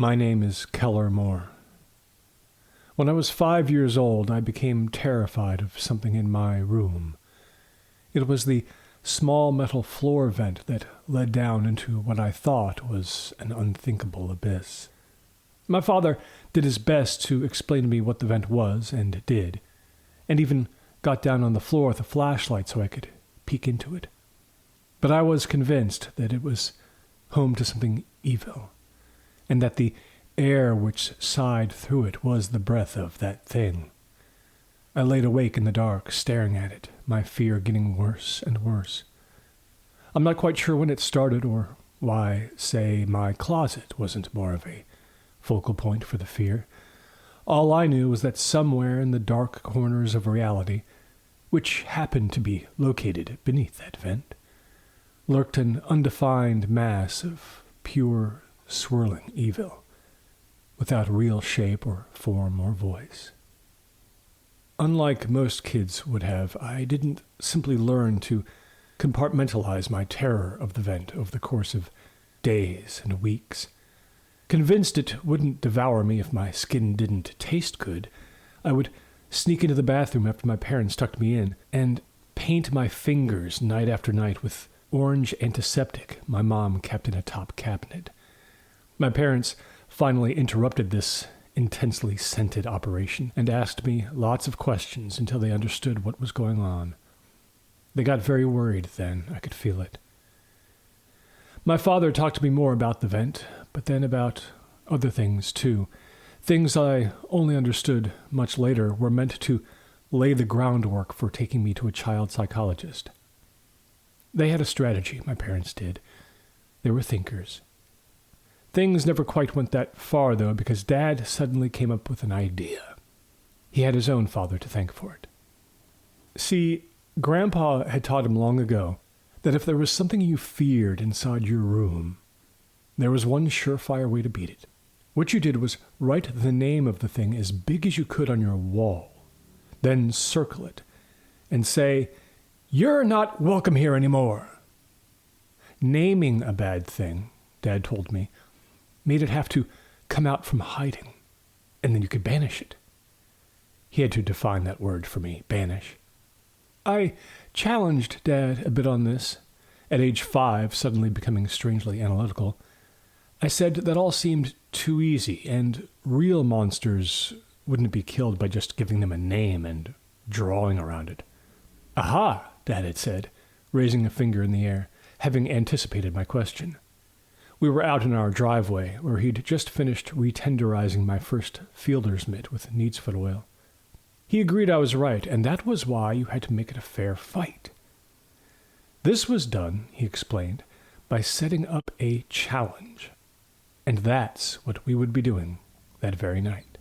My name is Keller Moore. When I was 5 years old, I became terrified of something in my room. It was the small metal floor vent that led down into what I thought was an unthinkable abyss. My father did his best to explain to me what the vent was, and did, and even got down on the floor with a flashlight so I could peek into it. But I was convinced that it was home to something evil, and that the air which sighed through it was the breath of that thing. I laid awake in the dark, staring at it, my fear getting worse and worse. I'm not quite sure when it started, or why, say, my closet wasn't more of a focal point for the fear. All I knew was that somewhere in the dark corners of reality, which happened to be located beneath that vent, lurked an undefined mass of pure, swirling evil, without real shape or form or voice. Unlike most kids would have, I didn't simply learn to compartmentalize my terror of the vent over the course of days and weeks. Convinced it wouldn't devour me if my skin didn't taste good, I would sneak into the bathroom after my parents tucked me in and paint my fingers night after night with orange antiseptic my mom kept in a top cabinet. My parents finally interrupted this intensely scented operation and asked me lots of questions until they understood what was going on. They got very worried then, I could feel it. My father talked to me more about the vent, but then about other things too. Things I only understood much later were meant to lay the groundwork for taking me to a child psychologist. They had a strategy, my parents did. They were thinkers. Things never quite went that far, though, because Dad suddenly came up with an idea. He had his own father to thank for it. See, Grandpa had taught him long ago that if there was something you feared inside your room, there was one surefire way to beat it. What you did was write the name of the thing as big as you could on your wall, then circle it, and say, "You're not welcome here anymore." Naming a bad thing, Dad told me, made it have to come out from hiding, and then you could banish it. He had to define that word for me, banish. I challenged Dad a bit on this, at age 5, suddenly becoming strangely analytical. I said that all seemed too easy, and real monsters wouldn't be killed by just giving them a name and drawing around it. "Aha," Dad had said, raising a finger in the air, having anticipated my question. We were out in our driveway, where he'd just finished retenderizing my first fielder's mitt with neatsfoot oil. He agreed I was right, and that was why you had to make it a fair fight. This was done, he explained, by setting up a challenge. And that's what we would be doing that very night.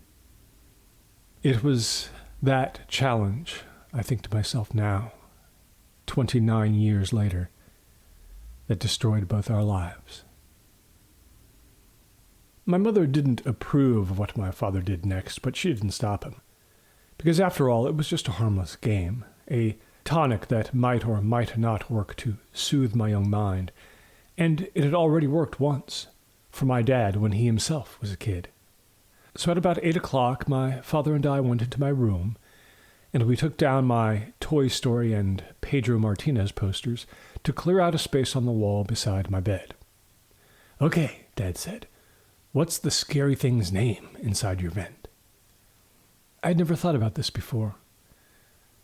It was that challenge, I think to myself now, 29 years later, that destroyed both our lives. My mother didn't approve of what my father did next, but she didn't stop him. Because after all, it was just a harmless game, a tonic that might or might not work to soothe my young mind, and it had already worked once, for my dad when he himself was a kid. So at about 8 o'clock, my father and I went into my room, and we took down my Toy Story and Pedro Martinez posters to clear out a space on the wall beside my bed. "Okay," Dad said, "what's the scary thing's name inside your vent?" I'd never thought about this before.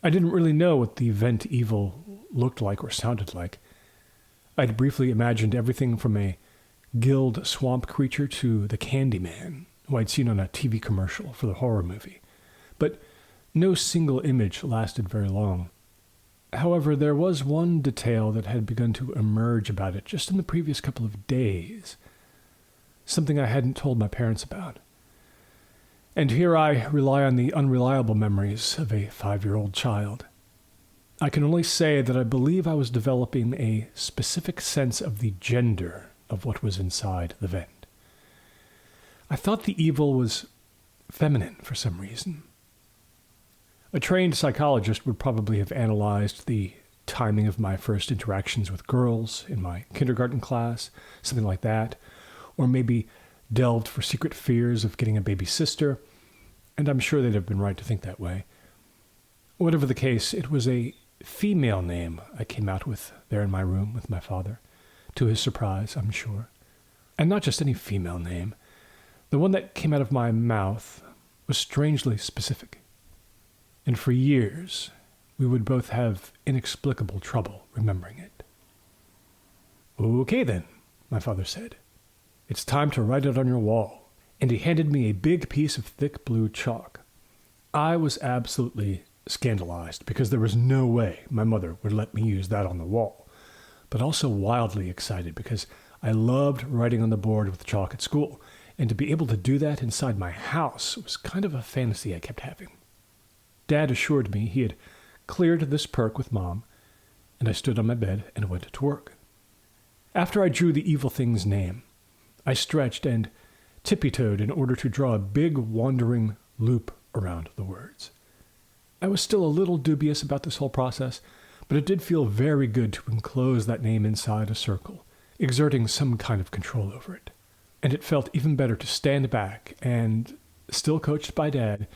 I didn't really know what the vent evil looked like or sounded like. I'd briefly imagined everything from a gilled swamp creature to the Candyman, who I'd seen on a TV commercial for the horror movie. But no single image lasted very long. However, there was one detail that had begun to emerge about it just in the previous couple of days. Something I hadn't told my parents about. And here I rely on the unreliable memories of a 5-year-old child. I can only say that I believe I was developing a specific sense of the gender of what was inside the vent. I thought the evil was feminine for some reason. A trained psychologist would probably have analyzed the timing of my first interactions with girls in my kindergarten class, something like that, or maybe delved for secret fears of getting a baby sister, and I'm sure they'd have been right to think that way. Whatever the case, it was a female name I came out with there in my room with my father, to his surprise, I'm sure. And not just any female name. The one that came out of my mouth was strangely specific. And for years, we would both have inexplicable trouble remembering it. "Okay then," my father said. "It's time to write it on your wall." And he handed me a big piece of thick blue chalk. I was absolutely scandalized because there was no way my mother would let me use that on the wall, but also wildly excited because I loved writing on the board with chalk at school, and to be able to do that inside my house was kind of a fantasy I kept having. Dad assured me he had cleared this perk with Mom, and I stood on my bed and went to work. After I drew the evil thing's name, I stretched and tippy-toed in order to draw a big wandering loop around the words. I was still a little dubious about this whole process, but it did feel very good to enclose that name inside a circle, exerting some kind of control over it. And it felt even better to stand back and, still coached by Dad,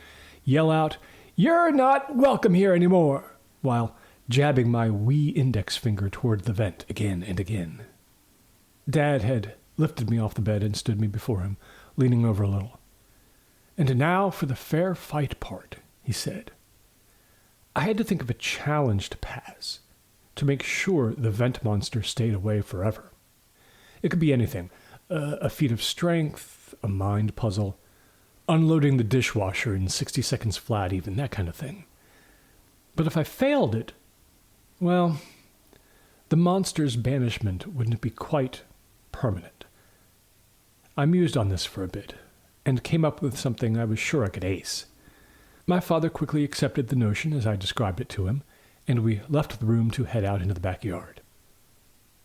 yell out, "You're not welcome here anymore," while jabbing my wee index finger toward the vent again and again. Dad had lifted me off the bed and stood me before him, leaning over a little. "And now for the fair fight part," he said. I had to think of a challenge to pass, to make sure the vent monster stayed away forever. It could be anything, a feat of strength, a mind puzzle, unloading the dishwasher in 60 seconds flat, even that kind of thing. But if I failed it, well, the monster's banishment wouldn't be quite permanent. I mused on this for a bit, and came up with something I was sure I could ace. My father quickly accepted the notion as I described it to him, and we left the room to head out into the backyard.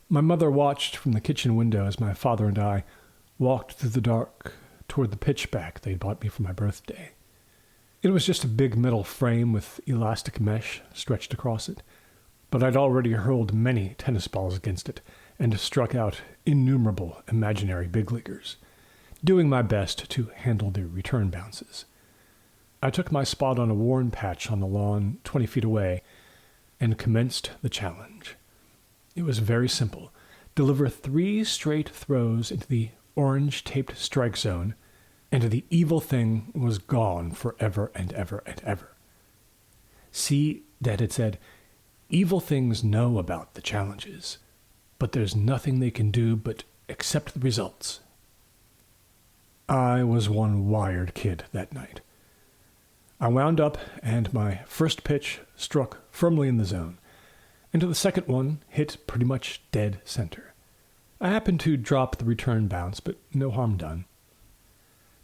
My mother watched from the kitchen window as my father and I walked through the dark toward the pitchback they'd bought me for my birthday. It was just a big metal frame with elastic mesh stretched across it, but I'd already hurled many tennis balls against it and struck out innumerable imaginary big leaguers, doing my best to handle the return bounces. I took my spot on a worn patch on the lawn 20 feet away and commenced the challenge. It was very simple. Deliver 3 straight throws into the orange-taped strike zone, and the evil thing was gone forever and ever and ever. "See," Dad had said, "evil things know about the challenges, but there's nothing they can do but accept the results." I was one wired kid that night. I wound up, and my first pitch struck firmly in the zone, and the second one hit pretty much dead center. I happened to drop the return bounce, but no harm done.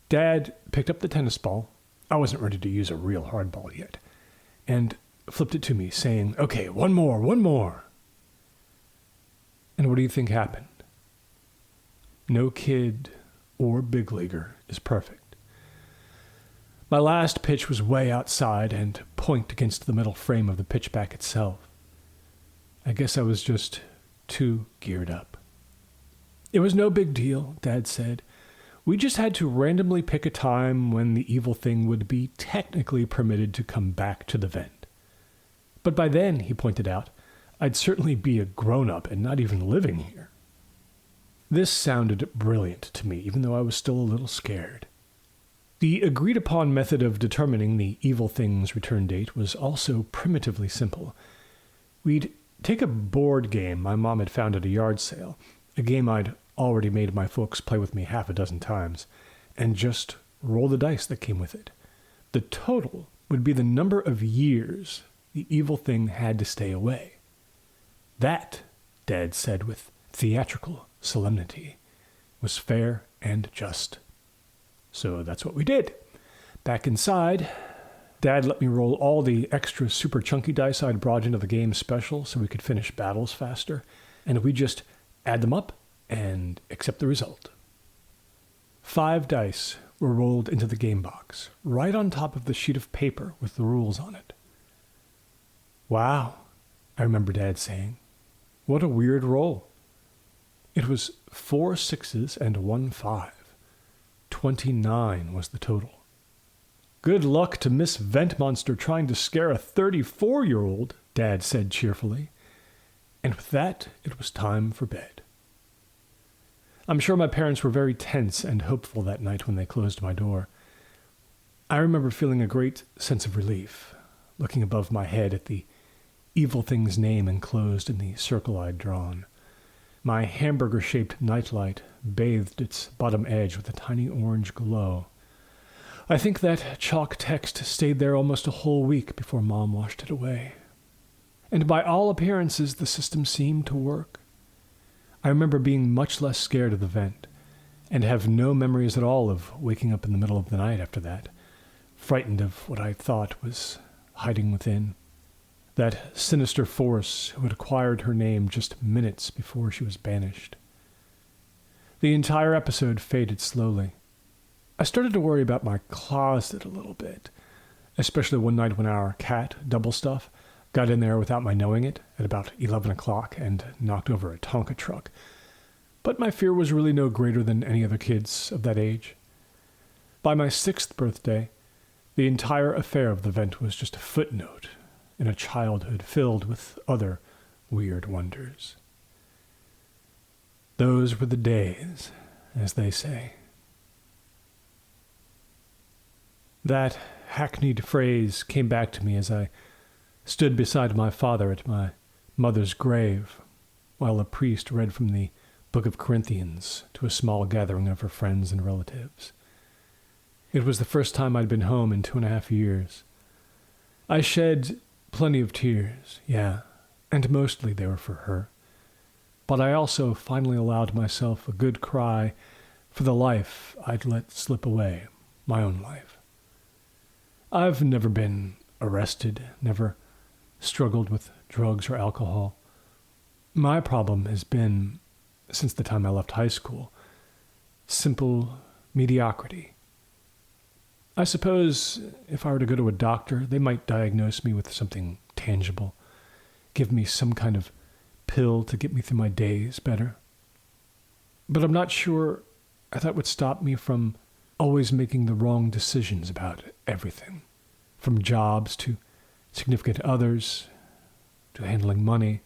Dad picked up the tennis ball — I wasn't ready to use a real hardball yet — and flipped it to me, saying, "Okay, one more. And what do you think happened? No kid or big leaguer is perfect. My last pitch was way outside and point against the metal frame of the pitchback itself. I guess I was just too geared up. It was no big deal, Dad said. We just had to randomly pick a time when the evil thing would be technically permitted to come back to the vent. But by then, he pointed out, I'd certainly be a grown-up and not even living here. This sounded brilliant to me, even though I was still a little scared. The agreed-upon method of determining the evil thing's return date was also primitively simple. We'd take a board game my mom had found at a yard sale, a game I'd already made my folks play with me half a dozen times, and just roll the dice that came with it. The total would be the number of years the evil thing had to stay away. That, Dad said with theatrical solemnity, was fair and just. So that's what we did. Back inside, Dad let me roll all the extra super chunky dice I'd brought into the game special so we could finish battles faster, and we just add them up and accept the result. 5 dice were rolled into the game box, right on top of the sheet of paper with the rules on it. Wow, I remember Dad saying. What a weird roll. It was 4 6s and 1 5. 29 was the total. "Good luck to Miss Ventmonster trying to scare a 34-year-old, Dad said cheerfully. And with that, it was time for bed. I'm sure my parents were very tense and hopeful that night when they closed my door. I remember feeling a great sense of relief, looking above my head at the evil thing's name enclosed in the circle I'd drawn. My hamburger-shaped nightlight bathed its bottom edge with a tiny orange glow. I think that chalk text stayed there almost a whole week before Mom washed it away. And by all appearances, the system seemed to work. I remember being much less scared of the vent, and have no memories at all of waking up in the middle of the night after that, frightened of what I thought was hiding within. That sinister force who had acquired her name just minutes before she was banished. The entire episode faded slowly. I started to worry about my closet a little bit, especially one night when our cat, Doublestuff, got in there without my knowing it at about 11 o'clock and knocked over a Tonka truck. But my fear was really no greater than any other kids of that age. By my 6th birthday, the entire affair of the vent was just a footnote in a childhood filled with other weird wonders. Those were the days, as they say. That hackneyed phrase came back to me as I stood beside my father at my mother's grave, while a priest read from the Book of Corinthians to a small gathering of her friends and relatives. It was the first time I'd been home in 2.5 years. I shed plenty of tears, yeah, and mostly they were for her. But I also finally allowed myself a good cry for the life I'd let slip away, my own life. I've never been arrested, never struggled with drugs or alcohol. My problem has been, since the time I left high school, simple mediocrity. I suppose if I were to go to a doctor, they might diagnose me with something tangible, give me some kind of pill to get me through my days better. But I'm not sure that would stop me from always making the wrong decisions about everything, from jobs to significant others, to handling money,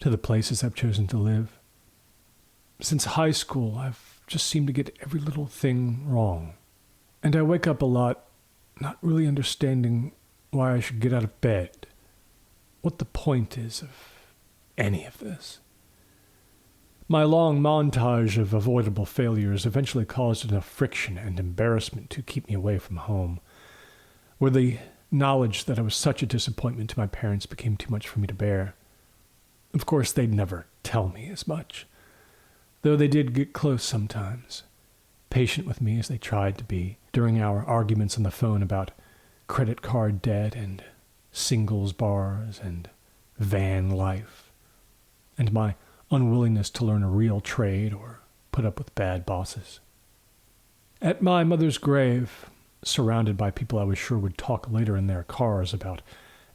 to the places I've chosen to live. Since high school, I've just seemed to get every little thing wrong. And I wake up a lot not really understanding why I should get out of bed, what the point is of any of this. My long montage of avoidable failures eventually caused enough friction and embarrassment to keep me away from home, where the knowledge that I was such a disappointment to my parents became too much for me to bear. Of course, they'd never tell me as much, though they did get close sometimes, patient with me as they tried to be during our arguments on the phone about credit card debt and singles bars and van life, and my unwillingness to learn a real trade or put up with bad bosses. At my mother's grave, surrounded by people I was sure would talk later in their cars about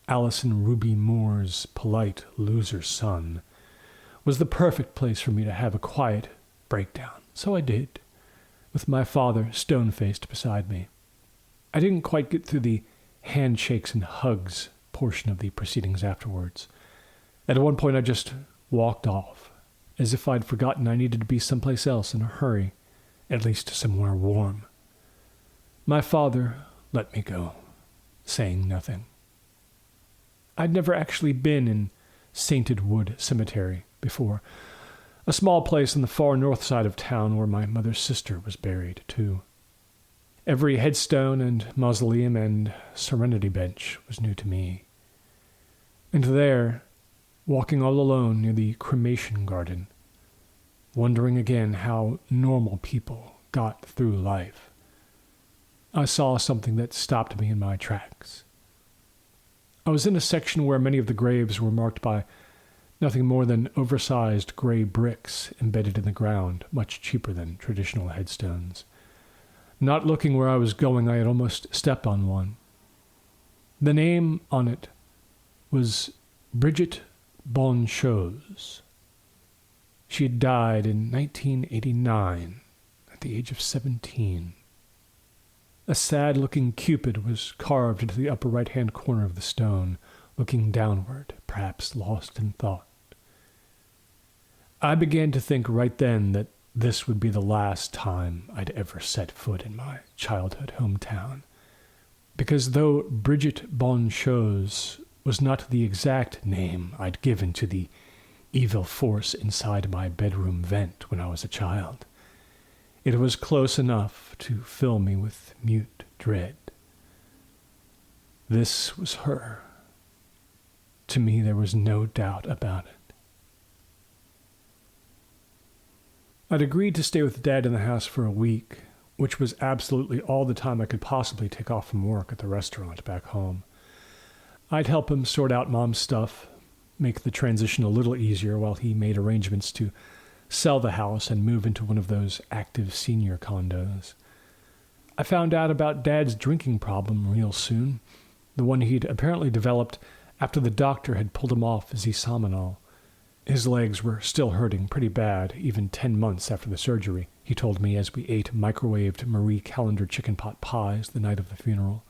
Allison Ruby Moore's polite loser son, was the perfect place for me to have a quiet breakdown. So I did, with my father stone-faced beside me. I didn't quite get through the handshakes and hugs portion of the proceedings afterwards. At one point I just walked off, as if I'd forgotten I needed to be someplace else in a hurry, at least somewhere warm. My father let me go, saying nothing. I'd never actually been in Sainted Wood Cemetery before, a small place on the far north side of town where my mother's sister was buried, too. Every headstone and mausoleum and serenity bench was new to me. And there, walking all alone near the cremation garden, wondering again how normal people got through life, I saw something that stopped me in my tracks. I was in a section where many of the graves were marked by nothing more than oversized gray bricks embedded in the ground, much cheaper than traditional headstones. Not looking where I was going, I had almost stepped on one. The name on it was Bridget Bonchose. She had died in 1989 at the age of 17. A sad-looking Cupid was carved into the upper right-hand corner of the stone, looking downward, perhaps lost in thought. I began to think right then that this would be the last time I'd ever set foot in my childhood hometown, because though Bridget Bonchose was not the exact name I'd given to the evil force inside my bedroom vent when I was a child, it was close enough to fill me with mute dread. This was her. To me, there was no doubt about it. I'd agreed to stay with Dad in the house for a week, which was absolutely all the time I could possibly take off from work at the restaurant back home. I'd help him sort out Mom's stuff, make the transition a little easier while he made arrangements to sell the house and move into one of those active senior condos. I found out about Dad's drinking problem real soon, the one he'd apparently developed after the doctor had pulled him off Zesomanol. His legs were still hurting pretty bad, even 10 months after the surgery, he told me as we ate microwaved Marie Callender chicken pot pies the night of the funeral,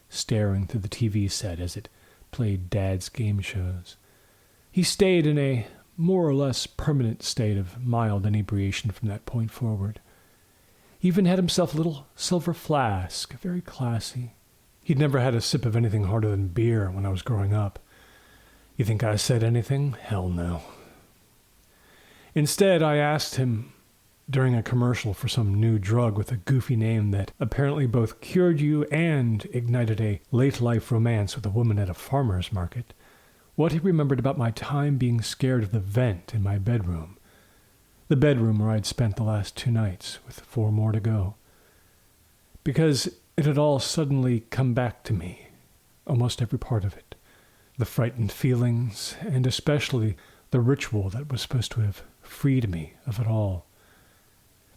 staring through the TV set as it played Dad's game shows. He stayed in a more or less permanent state of mild inebriation from that point forward. He even had himself a little silver flask, very classy. He'd never had a sip of anything harder than beer when I was growing up. You think I said anything? Hell no. Instead, I asked him during a commercial for some new drug with a goofy name that apparently both cured you and ignited a late-life romance with a woman at a farmer's market, what he remembered about my time being scared of the vent in my bedroom, the bedroom where I'd spent the last 2 nights, with 4 more to go. Because it had all suddenly come back to me, almost every part of it. The frightened feelings, and especially the ritual that was supposed to have freed me of it all.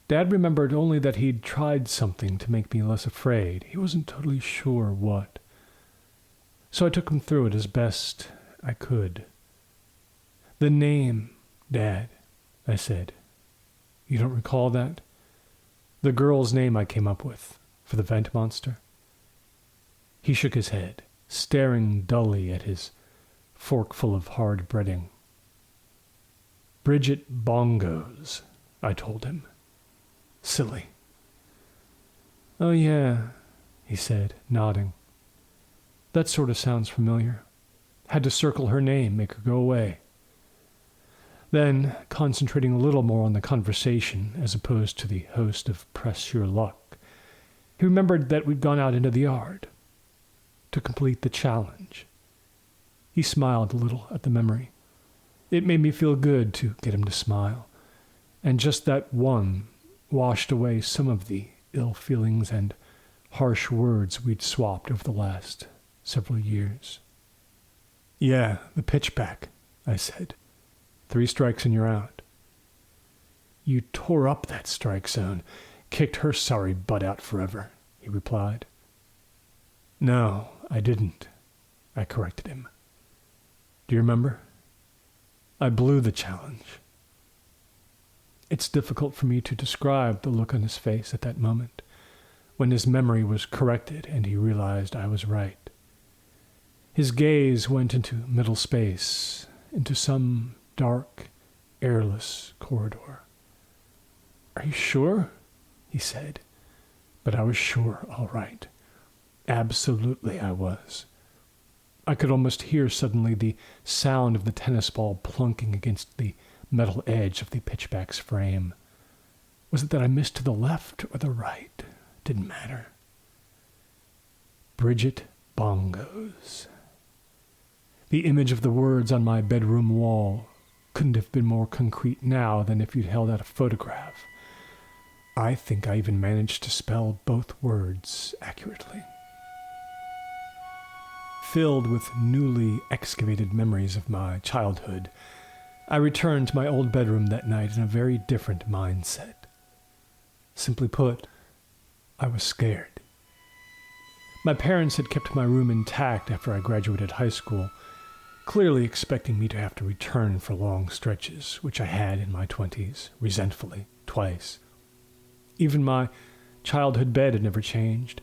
Dad remembered only that he'd tried something to make me less afraid. He wasn't totally sure what. So I took him through it as best I could. "The name, Dad," I said. "You don't recall that? The girl's name I came up with for the vent monster?" He shook his head, staring dully at his forkful of hard breading. "Bridget Bongos," I told him. Silly. "Oh yeah," he said, nodding. "That sort of sounds familiar. Had to circle her name, make her go away." Then, concentrating a little more on the conversation as opposed to the host of Press Your Luck, he remembered that we'd gone out into the yard to complete the challenge. He smiled a little at the memory. It made me feel good to get him to smile, and just that one washed away some of the ill feelings and harsh words we'd swapped over the last several years. "Yeah, the pitchback," I said. 3 strikes and you're out." "You tore up that strike zone, kicked her sorry butt out forever," he replied. "No, I didn't," I corrected him. "Do you remember? I blew the challenge." It's difficult for me to describe the look on his face at that moment, when his memory was corrected and he realized I was right. His gaze went into middle space, into some dark, airless corridor. "Are you sure?" he said. But I was sure, all right. Absolutely I was. I could almost hear suddenly the sound of the tennis ball plunking against the metal edge of the pitchback's frame. Was it that I missed to the left or the right? Didn't matter. Bridget Bongos. The image of the words on my bedroom wall couldn't have been more concrete now than if you'd held out a photograph. I think I even managed to spell both words accurately. Filled with newly excavated memories of my childhood, I returned to my old bedroom that night in a very different mindset. Simply put, I was scared. My parents had kept my room intact after I graduated high school, clearly expecting me to have to return for long stretches, which I had in my 20s, resentfully, twice. Even my childhood bed had never changed.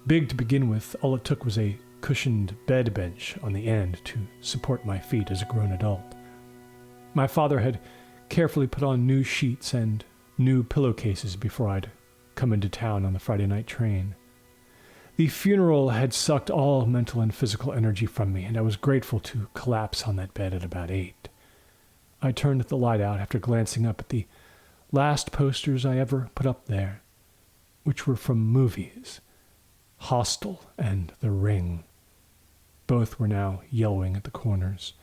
Big to begin with, all it took was a cushioned bed bench on the end to support my feet as a grown adult. My father had carefully put on new sheets and new pillowcases before I'd come into town on the Friday night train. The funeral had sucked all mental and physical energy from me, and I was grateful to collapse on that bed at about 8. I turned the light out after glancing up at the last posters I ever put up there, which were from movies, Hostel and The Ring. Both were now yellowing at the corners.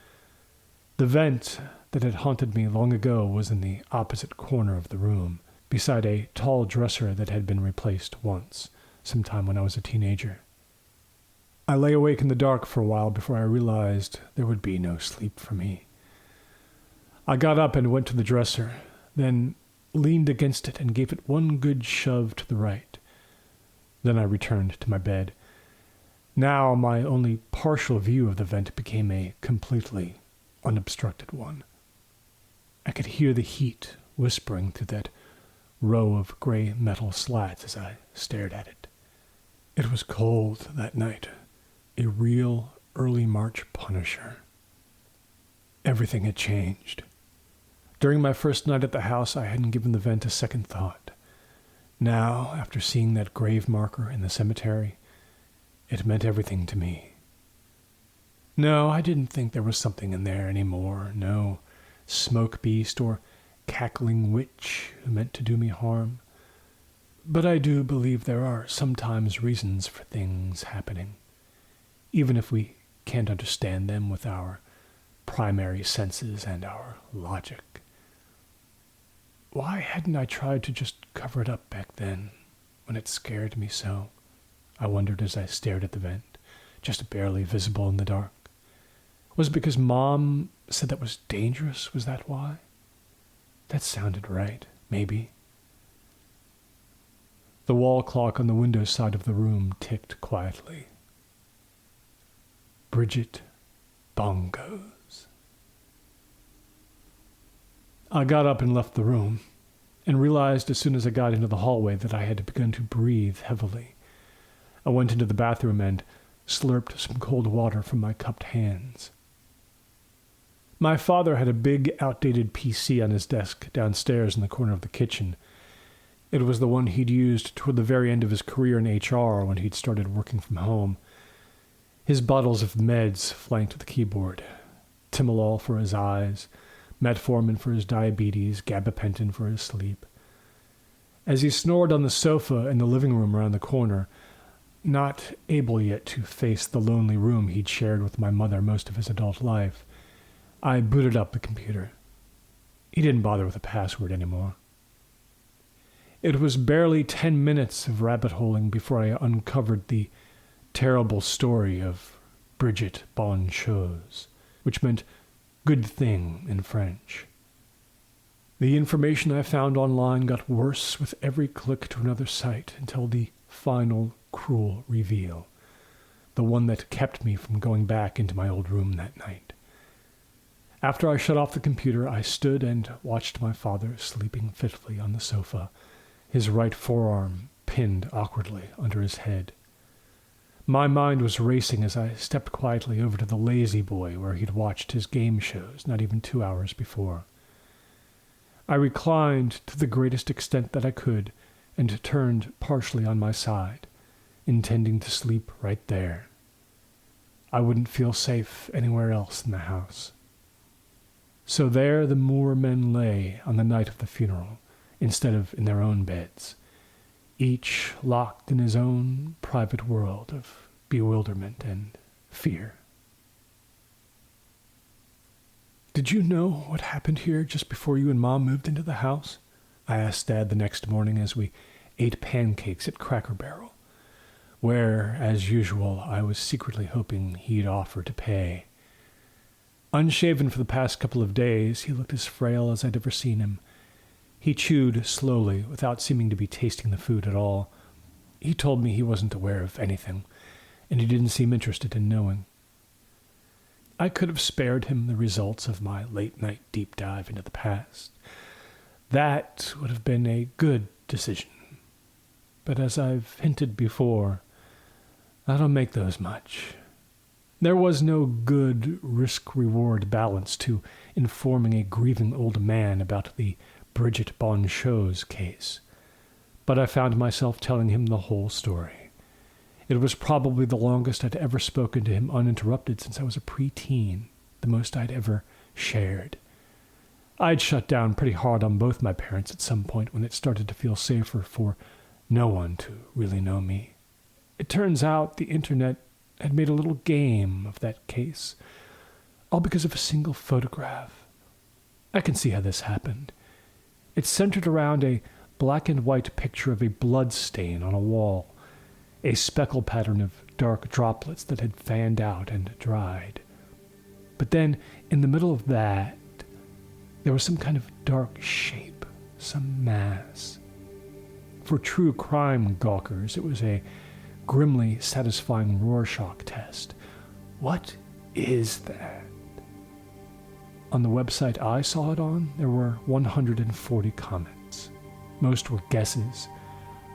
The vent that had haunted me long ago was in the opposite corner of the room, beside a tall dresser that had been replaced once, sometime when I was a teenager. I lay awake in the dark for a while before I realized there would be no sleep for me. I got up and went to the dresser, then leaned against it and gave it one good shove to the right. Then I returned to my bed. Now my only partial view of the vent became a completely unobstructed one. I could hear the heat whispering through that row of gray metal slats as I stared at it. It was cold that night, a real early March Punisher. Everything had changed. During my first night at the house, I hadn't given the vent a second thought. Now, after seeing that grave marker in the cemetery, it meant everything to me. No, I didn't think there was something in there anymore. No smoke beast or cackling witch who meant to do me harm. But I do believe there are sometimes reasons for things happening, even if we can't understand them with our primary senses and our logic. Why hadn't I tried to just cover it up back then, when it scared me so? I wondered as I stared at the vent, just barely visible in the dark. Was it because Mom said that was dangerous? Was that why? That sounded right, maybe. The wall clock on the window side of the room ticked quietly. Bridget Bongos. I got up and left the room, and realized as soon as I got into the hallway that I had begun to breathe heavily. I went into the bathroom and slurped some cold water from my cupped hands. My father had a big, outdated PC on his desk downstairs in the corner of the kitchen. It was the one he'd used toward the very end of his career in HR when he'd started working from home. His bottles of meds flanked the keyboard. Timolol for his eyes, metformin for his diabetes, gabapentin for his sleep. As he snored on the sofa in the living room around the corner, not able yet to face the lonely room he'd shared with my mother most of his adult life, I booted up the computer. He didn't bother with a password anymore. It was barely 10 minutes of rabbit-holing before I uncovered the terrible story of Bridget Bonchose, which meant good thing in French. The information I found online got worse with every click to another site until the final cruel reveal, the one that kept me from going back into my old room that night. After I shut off the computer, I stood and watched my father sleeping fitfully on the sofa, his right forearm pinned awkwardly under his head. My mind was racing as I stepped quietly over to the Lazy Boy where he'd watched his game shows not even 2 hours before. I reclined to the greatest extent that I could and turned partially on my side, intending to sleep right there. I wouldn't feel safe anywhere else in the house. So there the Moore men lay on the night of the funeral, instead of in their own beds, each locked in his own private world of bewilderment and fear. "Did you know what happened here just before you and Mom moved into the house?" I asked Dad the next morning as we ate pancakes at Cracker Barrel, where, as usual, I was secretly hoping he'd offer to pay. Unshaven for the past couple of days, he looked as frail as I'd ever seen him. He chewed slowly, without seeming to be tasting the food at all. He told me he wasn't aware of anything, and he didn't seem interested in knowing. I could have spared him the results of my late-night deep dive into the past. That would have been a good decision, but as I've hinted before, I don't make those much. There was no good risk-reward balance to informing a grieving old man about the Bridget Bonchot's case, but I found myself telling him the whole story. It was probably the longest I'd ever spoken to him uninterrupted since I was a preteen, the most I'd ever shared. I'd shut down pretty hard on both my parents at some point when it started to feel safer for no one to really know me. It turns out the internet had made a little game of that case, all because of a single photograph. I can see how this happened. It centered around a black and white picture of a blood stain on a wall, a speckle pattern of dark droplets that had fanned out and dried. But then, in the middle of that, there was some kind of dark shape, some mass. For true crime gawkers, it was a grimly satisfying Rorschach test. What is that? On the website I saw it on, there were 140 comments. Most were guesses.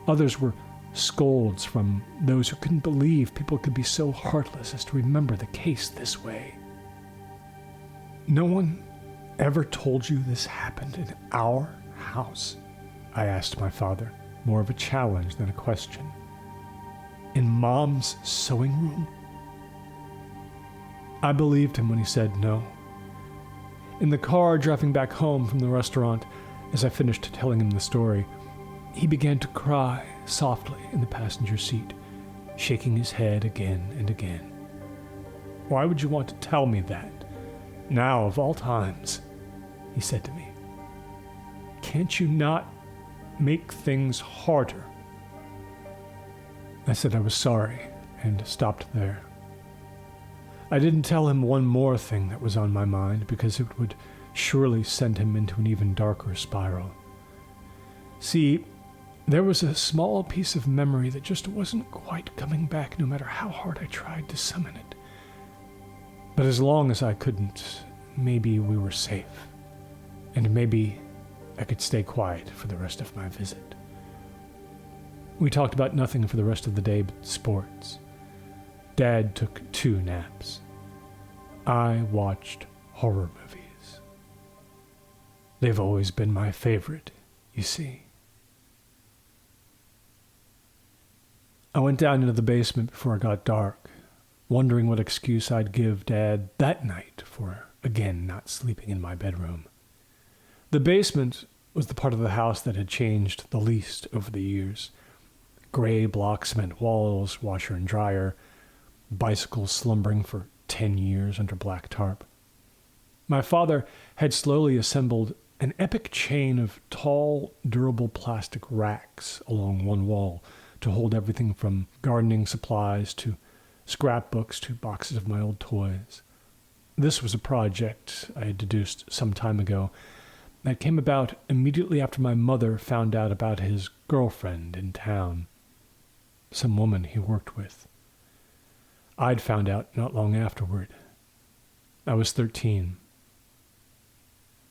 Others were scolds from those who couldn't believe people could be so heartless as to remember the case this way. No one ever told you this happened in our house? I asked my father, more of a challenge than a question. In Mom's sewing room? I believed him when he said no. In the car driving back home from the restaurant, as I finished telling him the story, he began to cry softly in the passenger seat, shaking his head again and again. Why would you want to tell me that? Now, of all times, he said to me. Can't you not make things harder? I said I was sorry and stopped there. I didn't tell him one more thing that was on my mind because it would surely send him into an even darker spiral. See, there was a small piece of memory that just wasn't quite coming back no matter how hard I tried to summon it. But as long as I couldn't, maybe we were safe. And maybe I could stay quiet for the rest of my visit. We talked about nothing for the rest of the day but sports. Dad took 2 naps. I watched horror movies. They've always been my favorite, you see. I went down into the basement before it got dark, wondering what excuse I'd give Dad that night for again not sleeping in my bedroom. The basement was the part of the house that had changed the least over the years. Gray block cement walls, washer and dryer, bicycles slumbering for 10 years under black tarp. My father had slowly assembled an epic chain of tall, durable plastic racks along one wall to hold everything from gardening supplies to scrapbooks to boxes of my old toys. This was a project I had deduced some time ago that came about immediately after my mother found out about his girlfriend in town, some woman he worked with. I'd found out not long afterward. I was 13.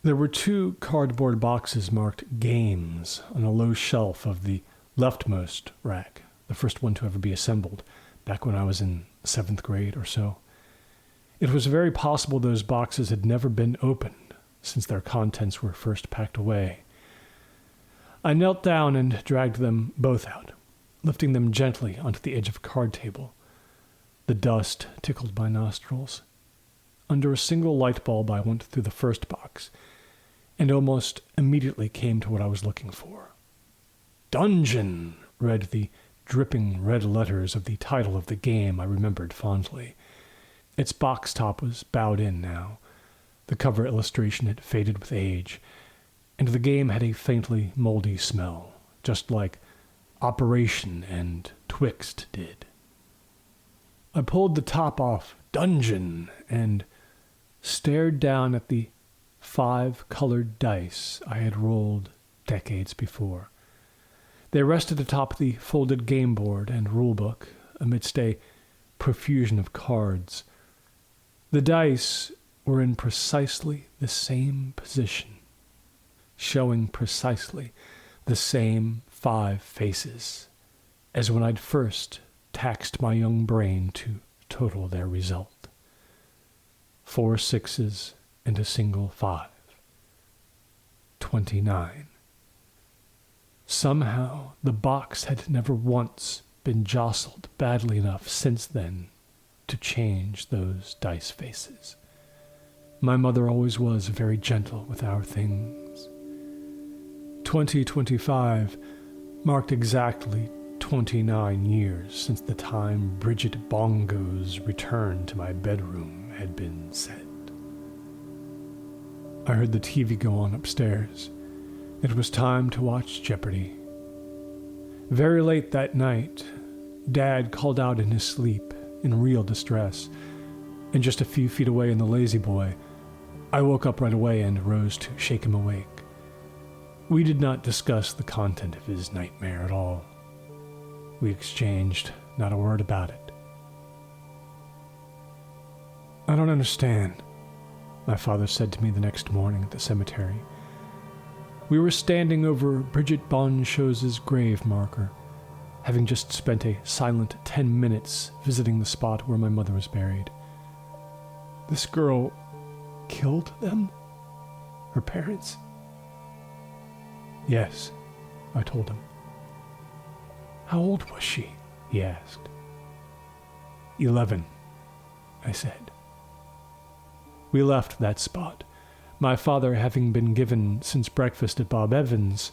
There were 2 cardboard boxes marked Games on a low shelf of the leftmost rack, the first one to ever be assembled, back when I was in 7th grade or so. It was very possible those boxes had never been opened since their contents were first packed away. I knelt down and dragged them both out, lifting them gently onto the edge of a card table. The dust tickled my nostrils. Under a single light bulb, I went through the first box, and almost immediately came to what I was looking for. Dungeon, read the dripping red letters of the title of the game I remembered fondly. Its box top was bowed in now. The cover illustration had faded with age, and the game had a faintly moldy smell, just like Operation and Twixt did. I pulled the top off Dungeon and stared down at the 5 colored dice I had rolled decades before. They rested atop the folded game board and rulebook amidst a profusion of cards. The dice were in precisely the same position, showing precisely the same 5 faces as when I'd first taxed my young brain to total their result. 4 6s and a single 5. 29. Somehow the box had never once been jostled badly enough since then to change those dice faces. My mother always was very gentle with our things. 2025 marked exactly 29 years since the time Bridget Bongo's return to my bedroom had been set. I heard the TV go on upstairs. It was time to watch Jeopardy! Very late that night, Dad called out in his sleep in real distress, and just a few feet away in the lazy boy, I woke up right away and rose to shake him awake. We did not discuss the content of his nightmare at all. We exchanged not a word about it. "I don't understand," my father said to me the next morning at the cemetery. We were standing over Bridget Bonshaw's grave marker, having just spent a silent 10 minutes visiting the spot where my mother was buried. "This girl killed them? Her parents?" "Yes," I told him. "How old was she?" he asked. 11, I said. We left that spot, my father having been given, since breakfast at Bob Evans',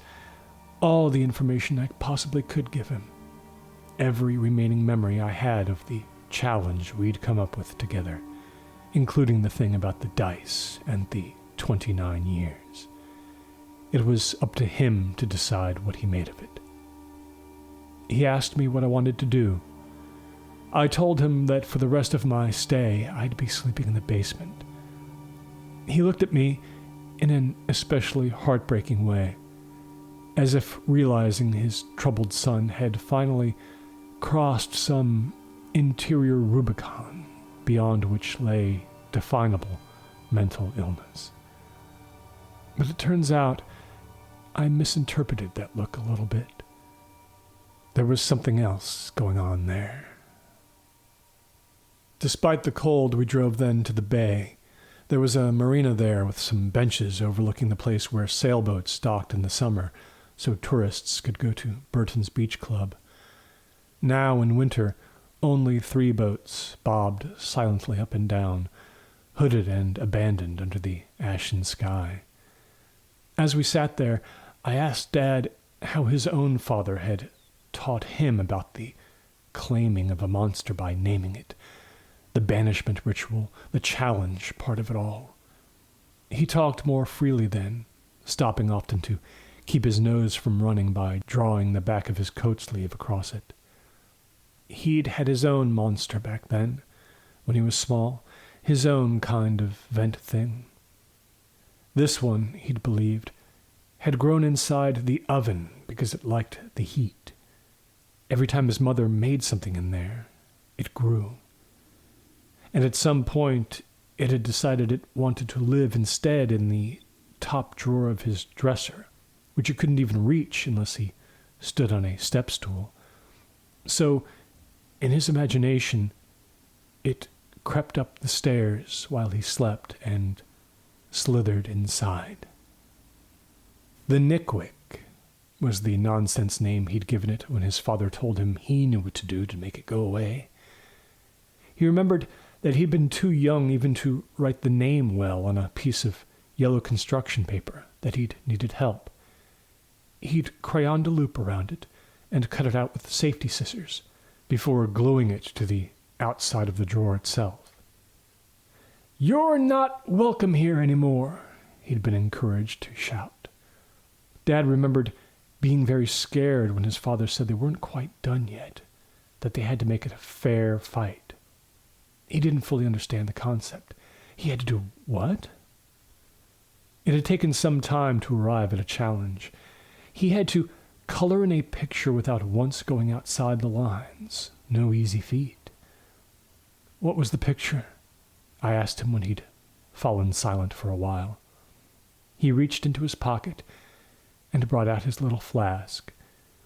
all the information I possibly could give him. Every remaining memory I had of the challenge we'd come up with together, including the thing about the dice and the 29 years. It was up to him to decide what he made of it. He asked me what I wanted to do. I told him that for the rest of my stay, I'd be sleeping in the basement. He looked at me in an especially heartbreaking way, as if realizing his troubled son had finally crossed some interior Rubicon beyond which lay definable mental illness. But it turns out I misinterpreted that look a little bit. There was something else going on there. Despite the cold, we drove then to the bay. There was a marina there with some benches overlooking the place where sailboats docked in the summer, so tourists could go to Burton's Beach Club. Now, in winter, only 3 boats bobbed silently up and down, hooded and abandoned under the ashen sky. As we sat there, I asked Dad how his own father had taught him about the claiming of a monster by naming it, the banishment ritual, the challenge part of it all. He talked more freely then, stopping often to keep his nose from running by drawing the back of his coat sleeve across it. He'd had his own monster back then, when he was small, his own kind of vent thing. This one, he'd believed, had grown inside the oven because it liked the heat. Every time his mother made something in there, it grew. And at some point, it had decided it wanted to live instead in the top drawer of his dresser, which it couldn't even reach unless he stood on a step stool. So, in his imagination, it crept up the stairs while he slept and slithered inside. The Nickwick was the nonsense name he'd given it when his father told him he knew what to do to make it go away. He remembered that he'd been too young even to write the name well on a piece of yellow construction paper, that he'd needed help. He'd crayonned a loop around it and cut it out with safety scissors before gluing it to the outside of the drawer itself. "You're not welcome here anymore," he'd been encouraged to shout. Dad remembered being very scared when his father said they weren't quite done yet, that they had to make it a fair fight. He didn't fully understand the concept. He had to do what? It had taken some time to arrive at a challenge. He had to color in a picture without once going outside the lines. No easy feat. "What was the picture?" I asked him when he'd fallen silent for a while. He reached into his pocket and brought out his little flask,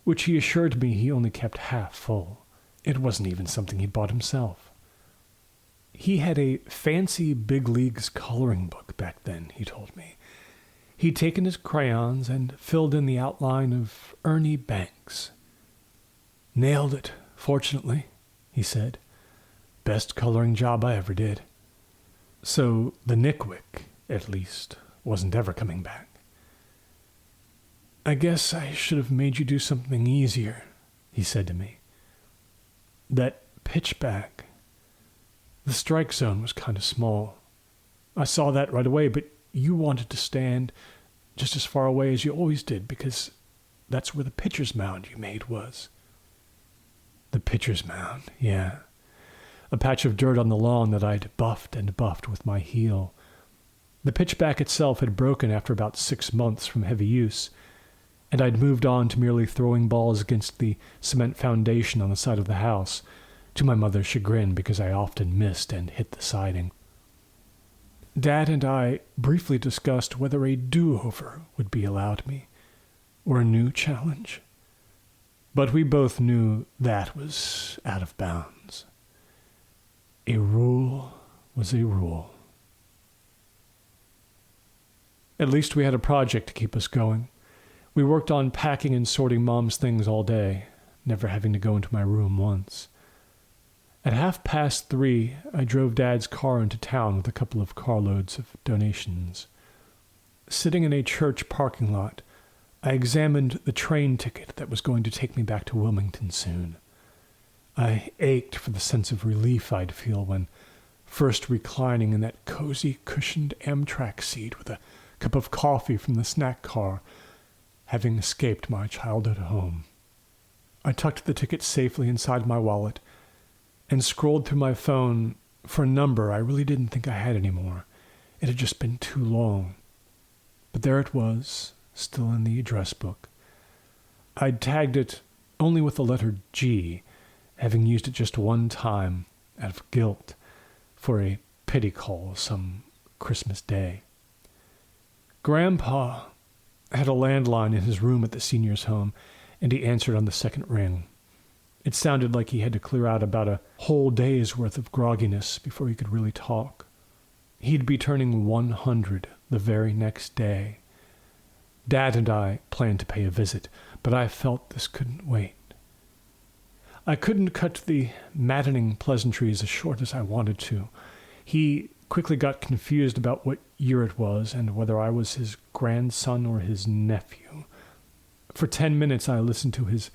which he assured me he only kept half full. It wasn't even something he'd bought himself. He had a fancy big leagues coloring book back then, he told me. He'd taken his crayons and filled in the outline of Ernie Banks. Nailed it, fortunately, he said. Best coloring job I ever did. So the Nickwick, at least, wasn't ever coming back. I guess I should have made you do something easier, he said to me. That pitchback. The strike zone was kind of small. I saw that right away, but you wanted to stand just as far away as you always did because that's where the pitcher's mound you made was. The pitcher's mound, yeah. A patch of dirt on the lawn that I'd buffed and buffed with my heel. The pitchback itself had broken after about 6 months from heavy use, and I'd moved on to merely throwing balls against the cement foundation on the side of the house, to my mother's chagrin because I often missed and hit the siding. Dad and I briefly discussed whether a do-over would be allowed me, or a new challenge. But we both knew that was out of bounds. A rule was a rule. At least we had a project to keep us going. We worked on packing and sorting Mom's things all day, never having to go into my room once. At 3:30, I drove Dad's car into town with a couple of carloads of donations. Sitting in a church parking lot, I examined the train ticket that was going to take me back to Wilmington soon. I ached for the sense of relief I'd feel when first reclining in that cozy, cushioned Amtrak seat with a cup of coffee from the snack car, having escaped my childhood home. I tucked the ticket safely inside my wallet and scrolled through my phone for a number I really didn't think I had anymore. It had just been too long. But there it was, still in the address book. I'd tagged it only with the letter G, having used it just one time out of guilt for a pity call some Christmas day. Grandpa had a landline in his room at the senior's home, and he answered on the second ring. It sounded like he had to clear out about a whole day's worth of grogginess before he could really talk. He'd be turning 100 the very next day. Dad and I planned to pay a visit, but I felt this couldn't wait. I couldn't cut the maddening pleasantries as short as I wanted to. He quickly got confused about what year it was and whether I was his grandson or his nephew. For 10 minutes I listened to his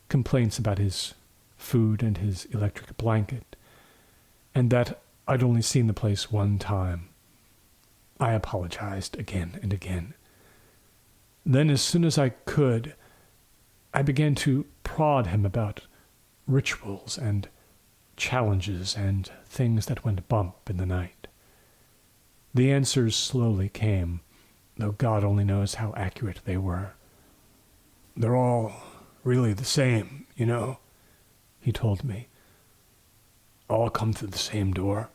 complaints about his food and his electric blanket, and that I'd only seen the place one time. I apologized again and again. Then, as soon as I could, I began to prod him about rituals and challenges and things that went bump in the night. The answers slowly came, though God only knows how accurate they were. They're all really the same, you know, he told me. All come through the same door.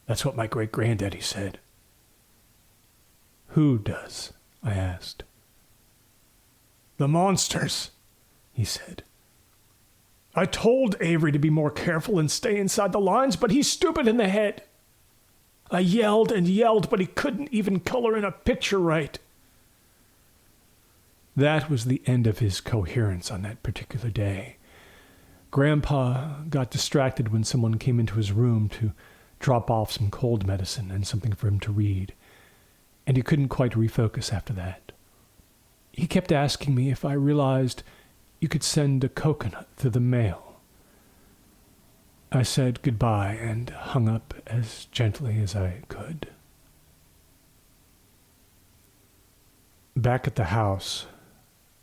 That's what my great-granddaddy said. Who does? I asked. The monsters, he said. I told Avery to be more careful and stay inside the lines, but he's stupid in the head. I yelled and yelled, but he couldn't even color in a picture right. That was the end of his coherence on that particular day. Grandpa got distracted when someone came into his room to drop off some cold medicine and something for him to read, and he couldn't quite refocus after that. He kept asking me if I realized you could send a coconut through the mail. I said goodbye and hung up as gently as I could. Back at the house,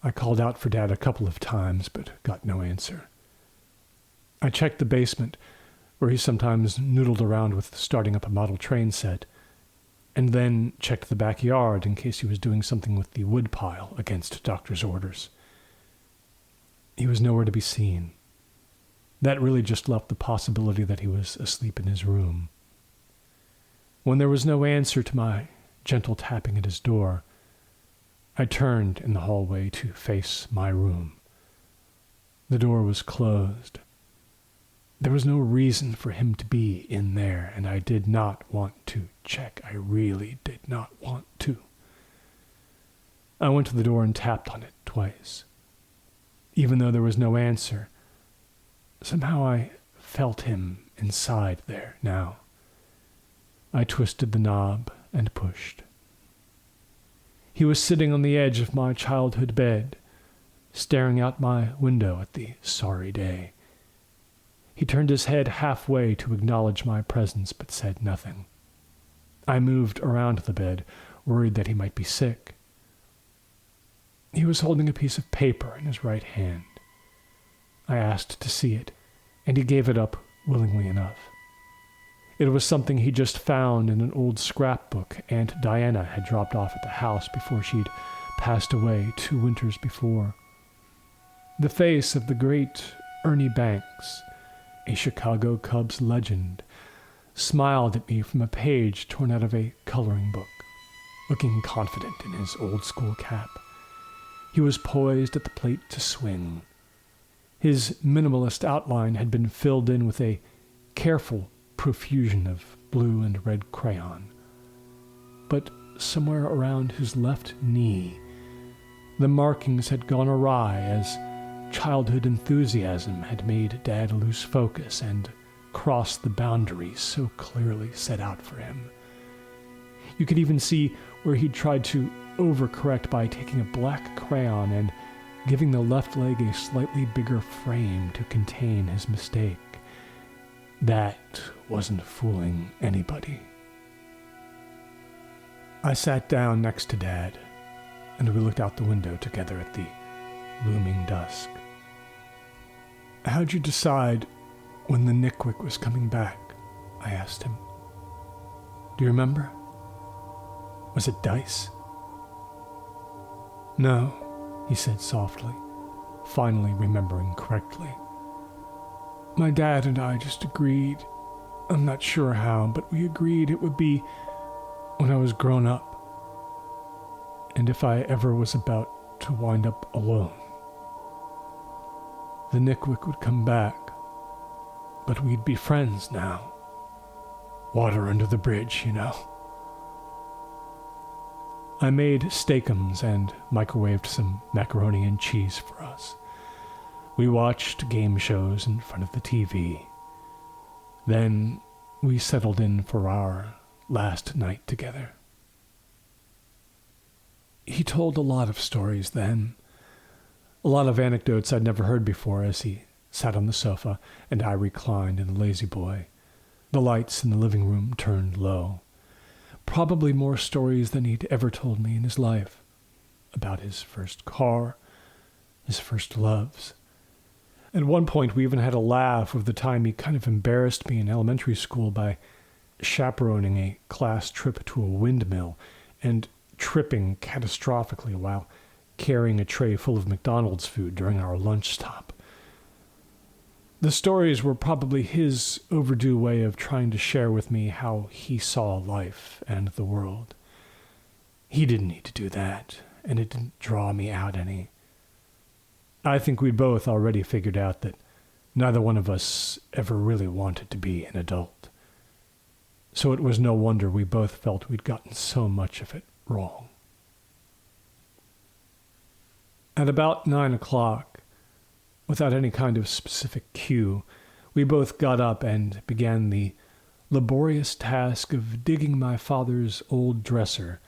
I called out for Dad a couple of times, but got no answer. I checked the basement, where he sometimes noodled around with starting up a model train set, and then checked the backyard in case he was doing something with the woodpile against doctor's orders. He was nowhere to be seen. That really just left the possibility that he was asleep in his room. When there was no answer to my gentle tapping at his door, I turned in the hallway to face my room. The door was closed. There was no reason for him to be in there, and I did not want to check. I really did not want to. I went to the door and tapped on it twice. Even though there was no answer, somehow I felt him inside there now. I twisted the knob and pushed. He was sitting on the edge of my childhood bed, staring out my window at the sorry day. He turned his head halfway to acknowledge my presence, but said nothing. I moved around the bed, worried that he might be sick. He was holding a piece of paper in his right hand. I asked to see it, and he gave it up willingly enough. It was something he just found in an old scrapbook Aunt Diana had dropped off at the house before she'd passed away 2 winters before. The face of the great Ernie Banks, a Chicago Cubs legend, smiled at me from a page torn out of a coloring book, looking confident in his old-school cap. He was poised at the plate to swing. His minimalist outline had been filled in with a careful profusion of blue and red crayon. But somewhere around his left knee, the markings had gone awry as childhood enthusiasm had made Dad lose focus and cross the boundaries so clearly set out for him. You could even see where he'd tried to overcorrect by taking a black crayon and giving the left leg a slightly bigger frame to contain his mistake. That wasn't fooling anybody. I sat down next to Dad, and we looked out the window together at the looming dusk. "How'd you decide when the Nickwick was coming back?" I asked him. "Do you remember? Was it dice?" "No," he said softly, finally remembering correctly. "My dad and I just agreed. I'm not sure how, but we agreed it would be when I was grown up, and if I ever was about to wind up alone. The Nickwick would come back, but we'd be friends now. Water under the bridge, you know." I made steakums and microwaved some macaroni and cheese for us. We watched game shows in front of the TV. Then we settled in for our last night together. He told a lot of stories then, a lot of anecdotes I'd never heard before as he sat on the sofa and I reclined in the lazy boy. The lights in the living room turned low. Probably more stories than he'd ever told me in his life, about his first car, his first loves. At one point, we even had a laugh of the time he kind of embarrassed me in elementary school by chaperoning a class trip to a windmill and tripping catastrophically while carrying a tray full of McDonald's food during our lunch stop. The stories were probably his overdue way of trying to share with me how he saw life and the world. He didn't need to do that, and it didn't draw me out any. I think we'd both already figured out that neither one of us ever really wanted to be an adult. So it was no wonder we both felt we'd gotten so much of it wrong. At about 9 o'clock, without any kind of specific cue, we both got up and began the laborious task of digging my father's old dresser,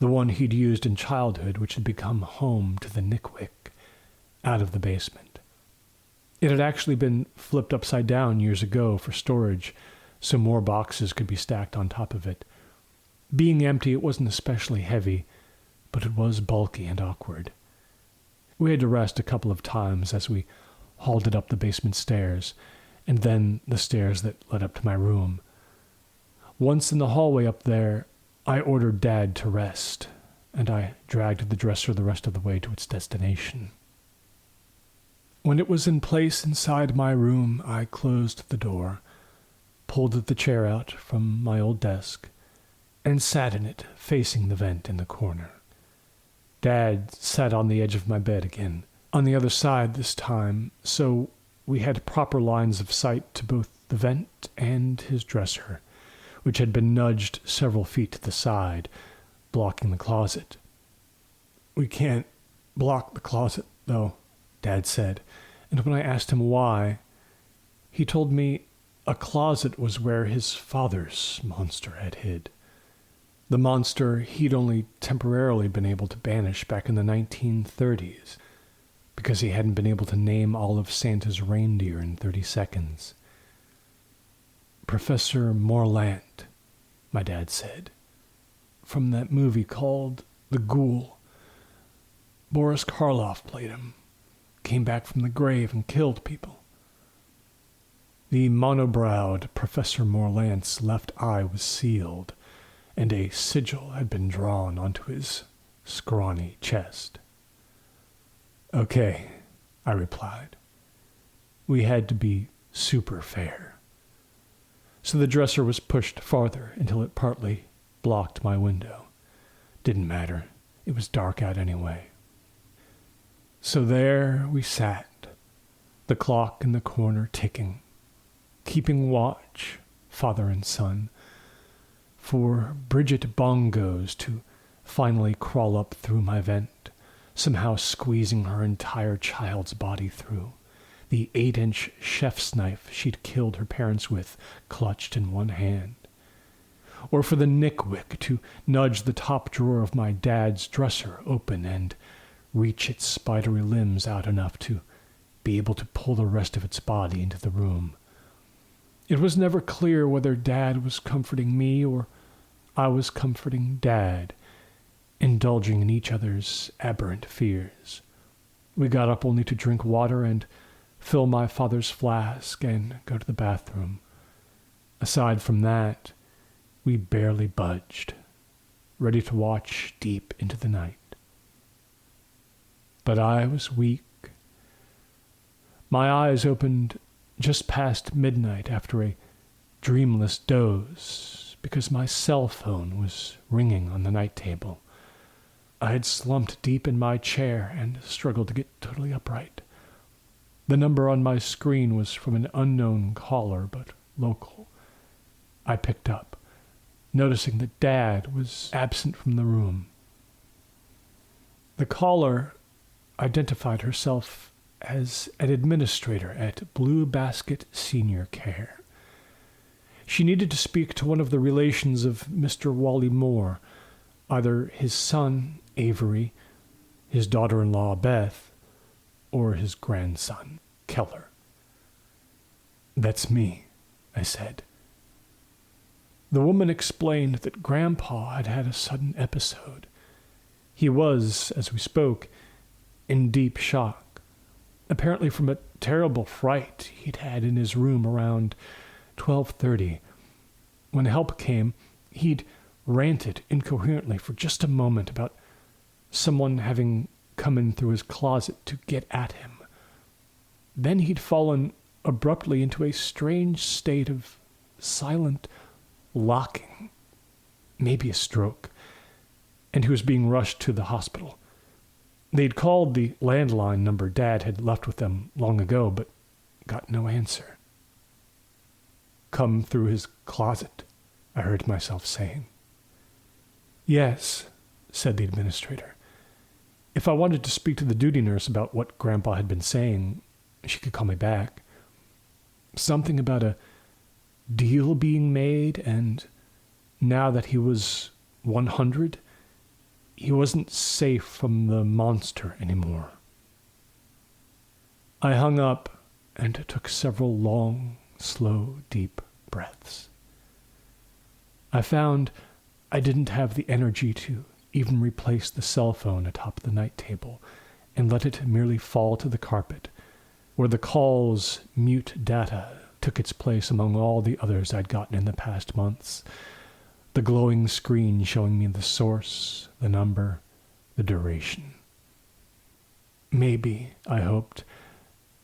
the one he'd used in childhood which had become home to the Nickwick, out of the basement. It had actually been flipped upside down years ago for storage, so more boxes could be stacked on top of it. Being empty, it wasn't especially heavy, but it was bulky and awkward. We had to rest a couple of times as we hauled it up the basement stairs, and then the stairs that led up to my room. Once in the hallway up there, I ordered Dad to rest, and I dragged the dresser the rest of the way to its destination. When it was in place inside my room, I closed the door, pulled the chair out from my old desk, and sat in it, facing the vent in the corner. Dad sat on the edge of my bed again, on the other side this time, so we had proper lines of sight to both the vent and his dresser, which had been nudged several feet to the side, blocking the closet. "We can't block the closet, though," Dad said, and when I asked him why, he told me a closet was where his father's monster had hid. The monster he'd only temporarily been able to banish back in the 1930s, because he hadn't been able to name all of Santa's reindeer in 30 seconds. "Professor Morlant," my dad said, "from that movie called The Ghoul. Boris Karloff played him. Came back from the grave and killed people." The monobrowed Professor Morlant's left eye was sealed, and a sigil had been drawn onto his scrawny chest. "Okay," I replied. We had to be super fair. So the dresser was pushed farther until it partly blocked my window. Didn't matter. It was dark out anyway. So there we sat, the clock in the corner ticking, keeping watch, father and son, for Bridget Bongos to finally crawl up through my vent, somehow squeezing her entire child's body through, the 8-inch chef's knife she'd killed her parents with clutched in one hand. Or for the Nickwick to nudge the top drawer of my dad's dresser open and reach its spidery limbs out enough to be able to pull the rest of its body into the room. It was never clear whether Dad was comforting me or I was comforting Dad, indulging in each other's aberrant fears. We got up only to drink water and fill my father's flask and go to the bathroom. Aside from that, we barely budged, ready to watch deep into the night. But I was weak. My eyes opened just past midnight after a dreamless doze because my cell phone was ringing on the night table. I had slumped deep in my chair and struggled to get totally upright. The number on my screen was from an unknown caller, but local. I picked up, noticing that Dad was absent from the room. The caller identified herself as an administrator at Blue Basket Senior Care. She needed to speak to one of the relations of Mr. Wally Moore, either his son, Avery, his daughter-in-law, Beth, or his grandson, Keller. "That's me," I said. The woman explained that Grandpa had had a sudden episode. He was, as we spoke, in deep shock, apparently from a terrible fright he'd had in his room around 12:30. When help came, he'd ranted incoherently for just a moment about someone having come in through his closet to get at him. Then he'd fallen abruptly into a strange state of silent locking, maybe a stroke, and he was being rushed to the hospital. They'd called the landline number Dad had left with them long ago, but got no answer. "Come through his closet," I heard myself saying. "Yes," said the administrator. If I wanted to speak to the duty nurse about what Grandpa had been saying, she could call me back. Something about a deal being made, and now that he was 100, he wasn't safe from the monster anymore. I hung up and took several long, slow, deep breaths. I found I didn't have the energy to even replace the cell phone atop the night table and let it merely fall to the carpet, where the call's mute data took its place among all the others I'd gotten in the past months. The glowing screen showing me the source, the number, the duration. Maybe, I hoped,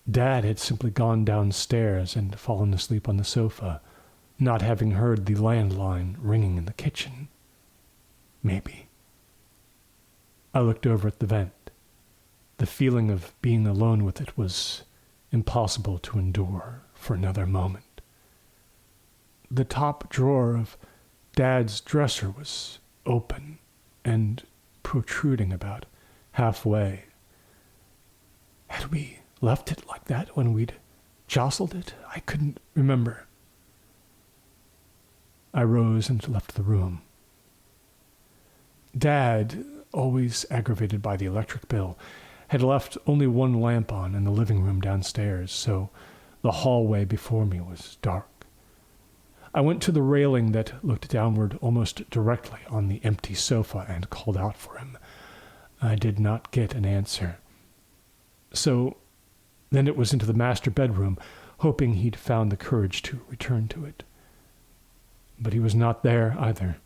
Dad had simply gone downstairs and fallen asleep on the sofa, not having heard the landline ringing in the kitchen. Maybe. I looked over at the vent. The feeling of being alone with it was impossible to endure for another moment. The top drawer of Dad's dresser was open and protruding about halfway. Had we left it like that when we'd jostled it? I couldn't remember. I rose and left the room. Dad, always aggravated by the electric bill, had left only one lamp on in the living room downstairs, so the hallway before me was dark. I went to the railing that looked downward almost directly on the empty sofa and called out for him. I did not get an answer. So then it was into the master bedroom, hoping he'd found the courage to return to it. But he was not there either.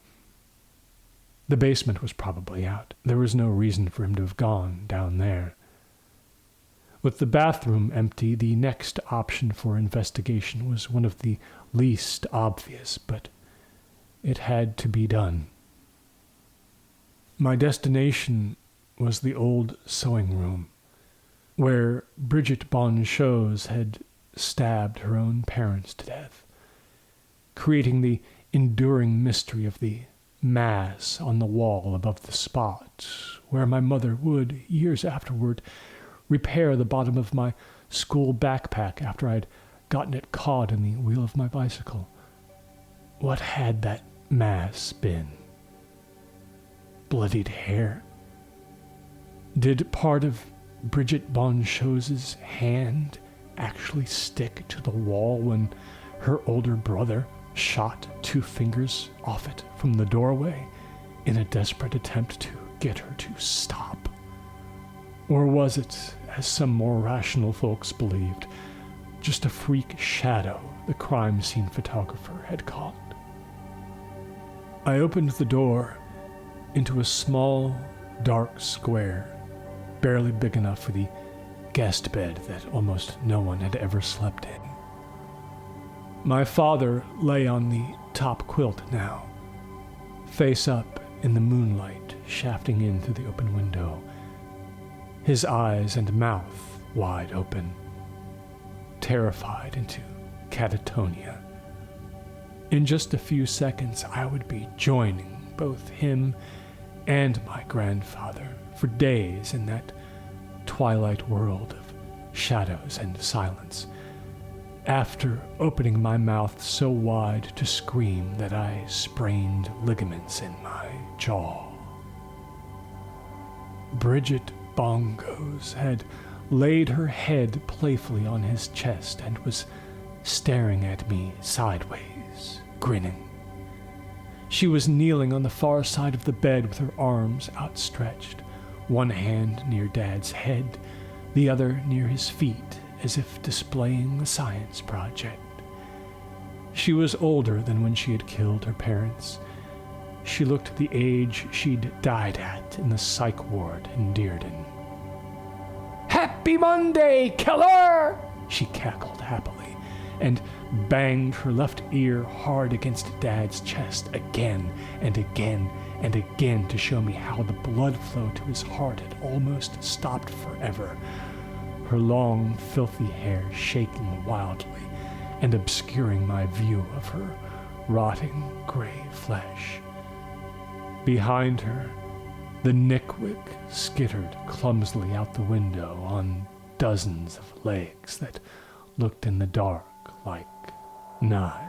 The basement was probably out. There was no reason for him to have gone down there. With the bathroom empty, the next option for investigation was one of the least obvious, but it had to be done. My destination was the old sewing room, where Bridget Bonchose had stabbed her own parents to death, creating the enduring mystery of the mass on the wall above the spot where my mother would, years afterward, repair the bottom of my school backpack after I'd gotten it caught in the wheel of my bicycle. What had that mass been? Bloodied hair? Did part of Bridget Bonchose's hand actually stick to the wall when her older brother shot 2 fingers off it from the doorway in a desperate attempt to get her to stop? Or was it, as some more rational folks believed, just a freak shadow the crime scene photographer had caught? I opened the door into a small, dark square, barely big enough for the guest bed that almost no one had ever slept in. My father lay on the top quilt now, face up in the moonlight shafting in through the open window, his eyes and mouth wide open, terrified into catatonia. In just a few seconds, I would be joining both him and my grandfather for days in that twilight world of shadows and silence, after opening my mouth so wide to scream that I sprained ligaments in my jaw. Bridget Bonchose had laid her head playfully on his chest and was staring at me sideways, grinning. She was kneeling on the far side of the bed with her arms outstretched, one hand near Dad's head, the other near his feet, as if displaying a science project. She was older than when she had killed her parents. She looked the age she'd died at in the psych ward in Dearden. "Happy Monday, killer!" she cackled happily, and banged her left ear hard against Dad's chest again and again and again to show me how the blood flow to his heart had almost stopped forever, her long, filthy hair shaking wildly and obscuring my view of her rotting gray flesh. Behind her, the Nickwick skittered clumsily out the window on dozens of legs that looked in the dark like knives.